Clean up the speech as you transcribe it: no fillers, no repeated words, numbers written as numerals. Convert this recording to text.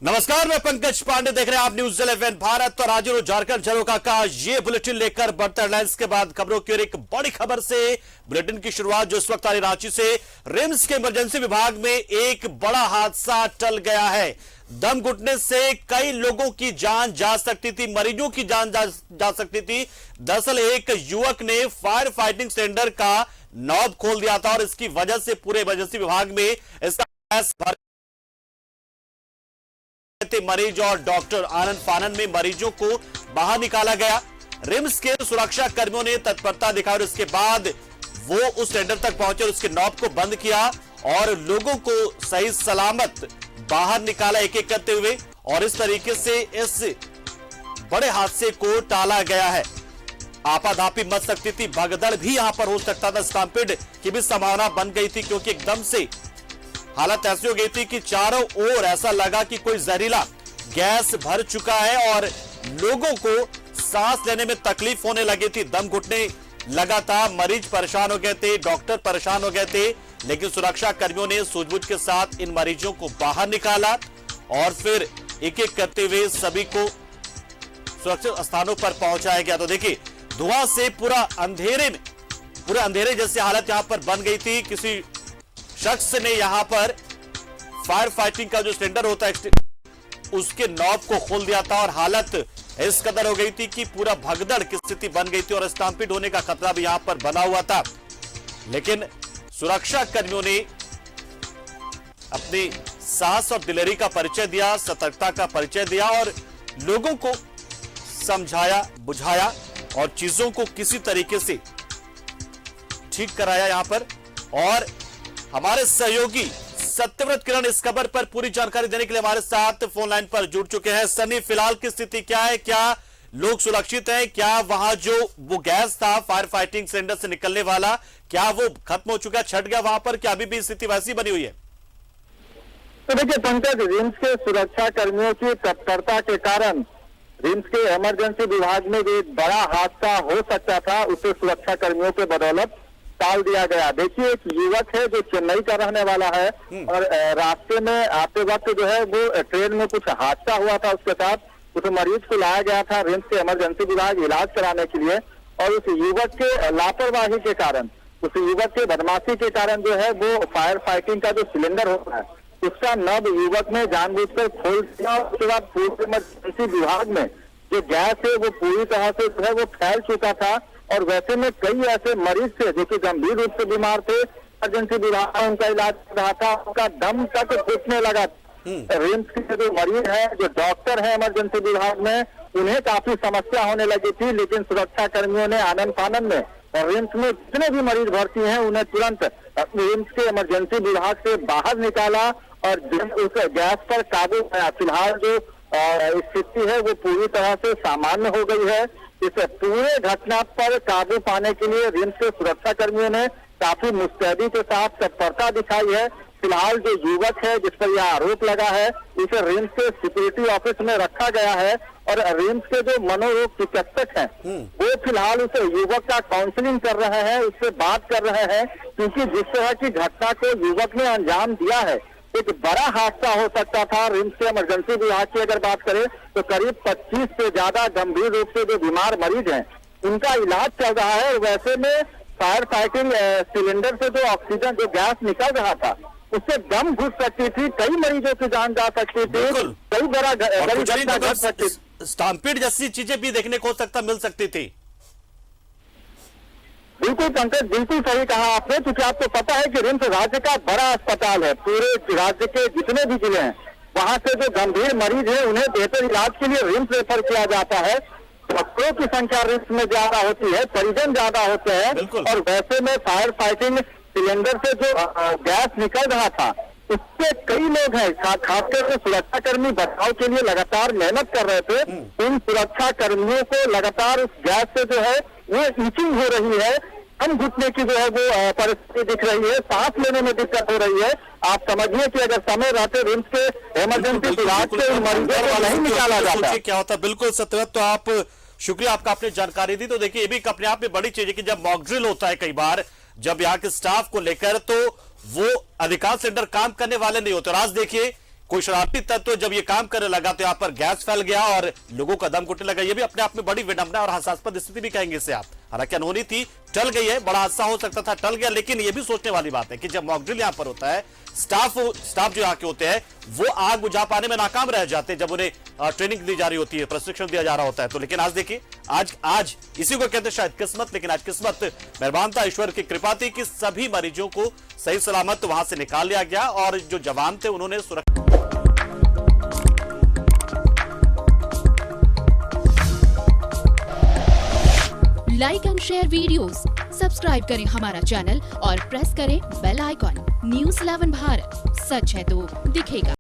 नमस्कार, मैं पंकज पांडे, देख रहे हैं आप न्यूज़ 11 भारत और आज झारखंड झरोखा का ये बुलेटिन लेकर बढ़ते हेडलाइंस के बाद खबरों की ओर एक बड़ी खबर से बुलेटिन की शुरुआत जो इस वक्त आ रही रांची से। रिम्स के इमरजेंसी विभाग में एक बड़ा हादसा टल गया है। दम घुटने से कई लोगों की जान जा सकती थी, मरीजों की जान जा सकती थी। दरअसल एक युवक ने फायर फाइटिंग सिलेंडर का नॉब खोल दिया था और इसकी वजह से पूरे इमरजेंसी विभाग में इसका गैस भर मरीज और डॉक्टर आनंद फानन में मरीजों को बाहर निकाला गया। रिम्स के सुरक्षा कर्मियों ने तत्परता दिखाई और इसके बाद वो उस सिलेंडर तक पहुंचे और उसके नॉब को बंद किया और लोगों को सही सलामत बाहर निकाला एक एक करते हुए, और इस तरीके से इस बड़े हादसे को टाला गया है। आपाधापी मच सकती थी, भगदड़ भी यहां पर हो सकता था, स्टैम्पेड की भी संभावना बन गई थी क्योंकि एकदम से हालत ऐसी हो गई थी कि चारों ओर ऐसा लगा कि कोई जहरीला गैस भर चुका है और लोगों को सांस लेने में तकलीफ होने लगी थी, दम घुटने लगा था, मरीज परेशान हो गए थे, डॉक्टर परेशान हो गए थे। लेकिन सुरक्षा कर्मियों ने सूझबूझ के साथ इन मरीजों को बाहर निकाला और फिर एक एक करते हुए सभी को सुरक्षित स्थानों पर पहुंचाया गया। तो देखिए, धुआं से पूरा अंधेरे जैसी हालत यहां पर बन गई थी। किसी शख्स ने यहां पर फायर फाइटिंग का जो सिलेंडर होता है उसके नॉब को खोल दिया था और हालत इस कदर हो गई थी कि पूरा भगदड़ की स्थिति बन गई थी और स्टैम्पेड होने का खतरा भी यहां पर बना हुआ था। लेकिन सुरक्षा कर्मियों ने अपनी साहस और दिलेरी का परिचय दिया, सतर्कता का परिचय दिया और लोगों को समझाया बुझाया और चीजों को किसी तरीके से ठीक कराया यहां पर। और हमारे सहयोगी सत्यव्रत किरण इस खबर पर पूरी जानकारी देने के लिए हमारे साथ फोन लाइन पर जुड़ चुके हैं। सनी, फिलहाल की स्थिति क्या है? क्या लोग सुरक्षित हैं? क्या वहां जो वो गैस था फायर फाइटिंग सिलेंडर से निकलने वाला, क्या वो खत्म हो चुका, छट गया वहां पर, क्या अभी भी स्थिति वैसी बनी हुई है? तो देखिए पंकज, रिम्स के सुरक्षा कर्मियों की तत्परता के कारण रिम्स के इमरजेंसी विभाग में जो एक बड़ा हादसा हो सकता था उसे सुरक्षा कर्मियों के बदौलत टाल दिया गया। देखिए, एक युवक है जो चेन्नई का रहने वाला है और रास्ते में आते वक्त जो है वो ट्रेन में कुछ हादसा हुआ था उसके साथ। उस मरीज को लाया गया था रिम्स के इमरजेंसी विभाग इलाज कराने के लिए और उस युवक के लापरवाही के कारण, उस युवक के बदमाशी के कारण जो है वो फायर फाइटिंग का जो सिलेंडर होता है उसका नब युवक ने जानबूझकर खोल दिया। उसके बाद पूरे इमरजेंसी विभाग में जो गैस है वो पूरी तरह से जो है वो फैल चुका था और वैसे में कई ऐसे मरीज थे जो कि गंभीर रूप से बीमार थे। इमरजेंसी विभाग में उनका इलाज कर रहा था, उनका दम तक घुटने लगा। रिम्स के जो मरीज है, जो डॉक्टर है इमरजेंसी विभाग में, उन्हें काफी समस्या होने लगी थी। लेकिन सुरक्षा कर्मियों ने आनंद फानन में और रिम्स में जितने भी मरीज भर्ती हैं उन्हें तुरंत रिम्स के इमरजेंसी विभाग से बाहर निकाला और उस गैस पर काबू पाया। फिलहाल जो स्थिति है वो पूरी तरह से सामान्य हो गई है। इस पूरे घटना पर काबू पाने के लिए रिम्स के सुरक्षा कर्मियों ने काफी मुस्तैदी के साथ तत्परता दिखाई है। फिलहाल जो युवक है जिस पर यह आरोप लगा है उसे रिम्स के सिक्योरिटी ऑफिस में रखा गया है और रिम्स के जो मनोरोग चिकित्सक हैं वो फिलहाल उस युवक का काउंसलिंग कर रहे हैं, उससे बात कर रहे हैं, क्योंकि जिस तरह की घटना को युवक ने अंजाम दिया है एक बड़ा हादसा हो सकता था। रिम्स के इमरजेंसी विभाग की अगर बात करें तो करीब 25 से ज्यादा गंभीर रूप से जो बीमार मरीज हैं उनका इलाज चल रहा है। वैसे में फायर फाइटिंग सिलेंडर से जो ऑक्सीजन जो गैस निकल रहा था उससे दम घुट सकती थी, कई मरीजों की जान जा सकती थी, कई बड़ी घटना घट सकती थी। स्टैम्पेड जैसी चीजें भी देखने को मिल सकती थी। बिल्कुल पंकज, बिल्कुल सही कहा आपने, क्योंकि आपको पता है कि रिम्स राज्य का बड़ा अस्पताल है। पूरे राज्य के जितने भी जिले हैं वहां से जो गंभीर मरीज हैं उन्हें बेहतर इलाज के लिए रिम्स रेफर किया जाता है। डॉक्टरों की संख्या रिम्स में ज्यादा होती है, परिजन ज्यादा होते हैं और वैसे में फायर फाइटिंग सिलेंडर से जो गैस निकल रहा था उससे कई लोग हैं, खासकर से सुरक्षा कर्मी बचाव के लिए लगातार मेहनत कर रहे थे। उन सुरक्षा कर्मियों को लगातार उस गैस से जो है वो ईचिंग हो रही है, दम घुटने की जो है वो परिस्थिति दिख रही है, सांस लेने में दिक्कत हो रही है। आप समझिए कि अगर समय रहते रिम्स के इमरजेंसी विभाग से मरीजों को नहीं निकाला जाता क्या होता। बिल्कुल सत्यव्रत, तो आप शुक्रिया आपका, आपने जानकारी दी। तो देखिए, ये भी अपने आप में बड़ी चीज है कि जब मॉक ड्रिल होता है कई बार जब यहाँ के स्टाफ को लेकर, तो वो अधिकांश सेंटर काम करने वाले नहीं होते। और आज देखिए कोई शरारती तत्व जब ये काम करने लगा तो यहाँ पर गैस फैल गया और लोगों का दम घुटने लगा। ये भी अपने आप में बड़ी विडंबना और हास्यास्पद स्थिति भी कहेंगे इसे आप। हालांकि अनहोनी थी, टल गई है, बड़ा हादसा हो सकता था, टल गया। लेकिन ये भी सोचने वाली बात है कि जब मॉक ड्रिल यहाँ पर होता है, स्टाफ जो यहाँ के होते हैं वो आग बुझा पाने में नाकाम रह जाते हैं जब उन्हें ट्रेनिंग दी जा रही होती है, प्रशिक्षण दिया जा रहा होता है। तो लेकिन आज देखिए, आज इसी को कहते हैं शायद किस्मत, लेकिन आज किस्मत मेहरबान था, ईश्वर की कृपा थी कि सभी मरीजों को सही सलामत वहां से निकाल लिया गया और जो जवान थे उन्होंने सुरक्षा। Like and share videos, subscribe करें हमारा चैनल और प्रेस करें बेल आइकॉन। न्यूज़ 11 भारत, सच है तो दिखेगा।